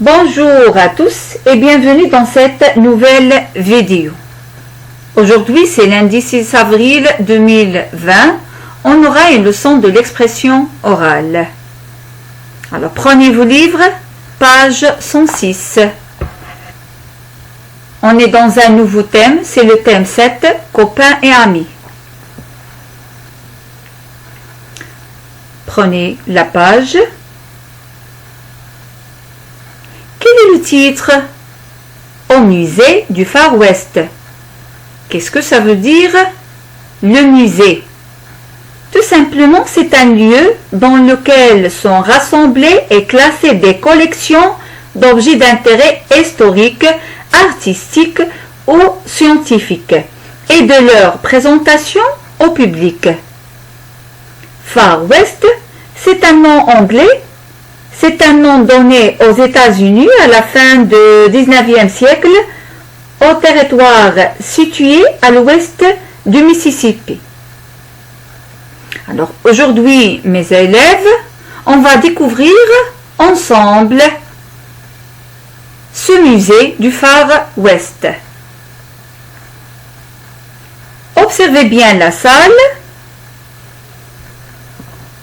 Bonjour à tous et bienvenue dans cette nouvelle vidéo. Aujourd'hui c'est lundi 6 avril 2020. On aura une leçon de l'expression orale. Alors prenez vos livres, page 106. On est dans un nouveau thème, c'est le thème 7, copains et amis. Prenez la page. Quel est le titre? Au musée du Far West. Qu'est-ce que ça veut dire? Le musée. Tout simplement, c'est un lieu dans lequel sont rassemblées et classées des collections d'objets d'intérêt historique, artistique ou scientifique et de leur présentation au public. Far West, c'est un nom anglais. C'est un nom donné aux États-Unis à la fin du 19e siècle au territoire situé à l'ouest du Mississippi. Alors aujourd'hui, mes élèves, on va découvrir ensemble ce musée du Far West. Observez bien la salle.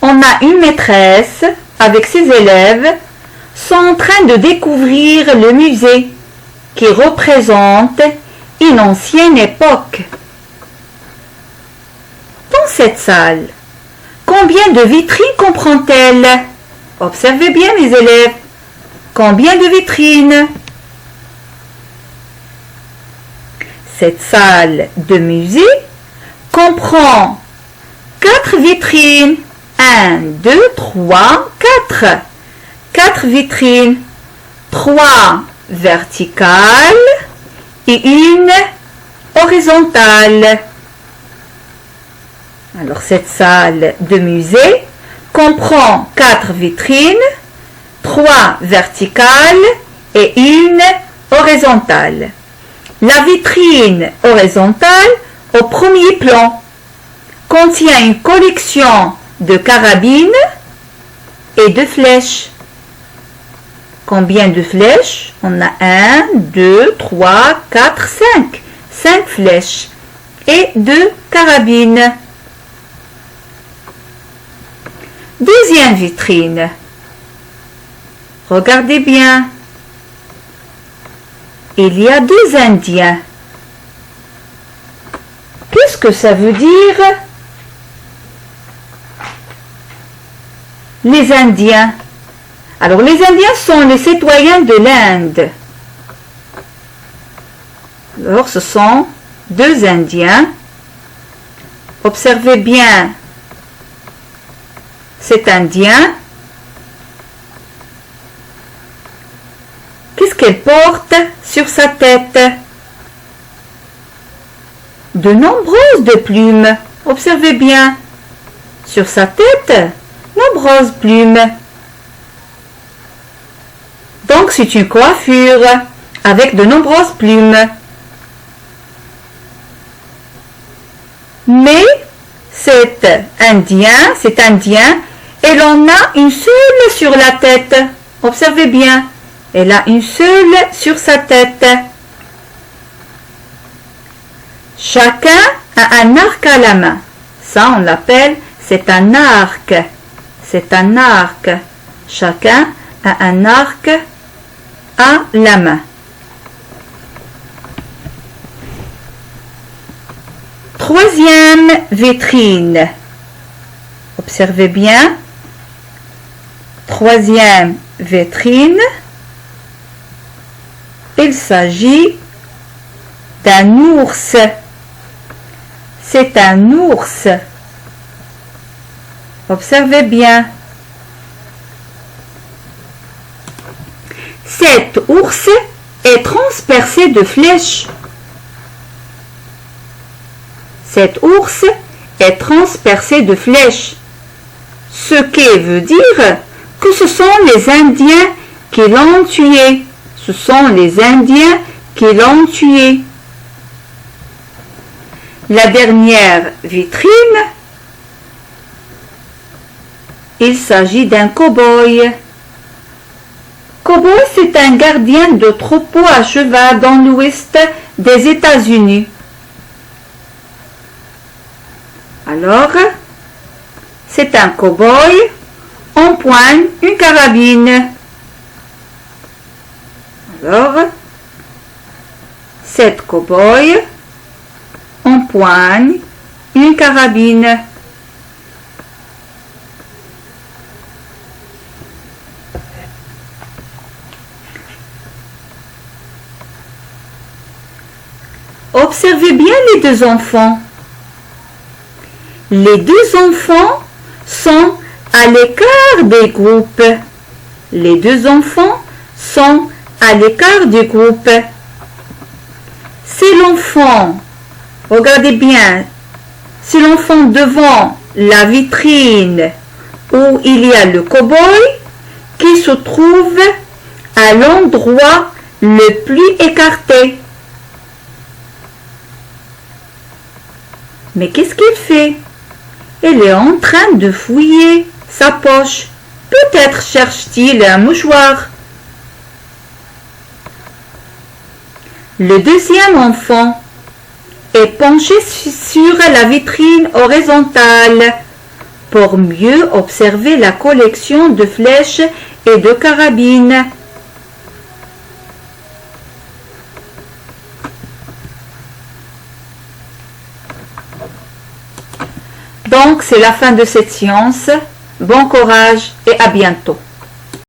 On a une maîtresse avec ses élèves sont en train de découvrir le musée qui représente une ancienne époque. Dans cette salle, combien de vitrines comprend-elle? Observez bien mes élèves. Combien de vitrines? Cette salle de musée comprend 4 vitrines. 1, 2, 3, 4. 4 vitrines. 3 verticales et une horizontale. Alors cette salle de musée comprend 4 vitrines, 3 verticales et une horizontale. La vitrine horizontale au premier plan contient une collection de carabines et de flèches. Combien de flèches? On a 1, 2, 3, 4, 5. 5 flèches et 2 carabines. Deuxième vitrine. Regardez bien. Il y a 2 Indiens. Qu'est-ce que ça veut dire? Les Indiens. Alors, les Indiens sont les citoyens de l'Inde. Alors, ce sont 2 Indiens. Observez bien cet Indien. Qu'est-ce qu'elle porte sur sa tête? De nombreuses de plumes. Observez bien. Sur sa tête, nombreuses plumes. Donc c'est une coiffure avec de nombreuses plumes. Mais cet Indien, elle en a une seule sur la tête. Observez bien, elle a une seule sur sa tête. Chacun a un arc à la main. Ça, on l'appelle, c'est un arc. C'est un arc. Chacun a un arc à la main. Troisième vitrine. Observez bien. Troisième vitrine. Il s'agit d'un ours. C'est un ours. Observez bien. Cet ours est transpercé de flèches. Cet ours est transpercé de flèches. Ce qui veut dire que ce sont les Indiens qui l'ont tué. Ce sont les Indiens qui l'ont tué. La dernière vitrine, il s'agit d'un cow-boy. Cowboy, c'est un gardien de troupeau à cheval dans l'ouest des États-Unis. Alors, c'est un cow-boy, empoigne une carabine. Alors, cette cow-boy empoigne une carabine. Observez bien les deux enfants. Les deux enfants sont à l'écart des groupes. Les deux enfants sont à l'écart du groupe. C'est l'enfant, regardez bien, c'est l'enfant devant la vitrine où il y a le cow-boy qui se trouve à l'endroit le plus écarté. Mais qu'est-ce qu'il fait? Il est en train de fouiller sa poche. Peut-être cherche-t-il un mouchoir. Le deuxième enfant est penché sur la vitrine horizontale pour mieux observer la collection de flèches et de carabines. Donc, c'est la fin de cette séance. Bon courage et à bientôt.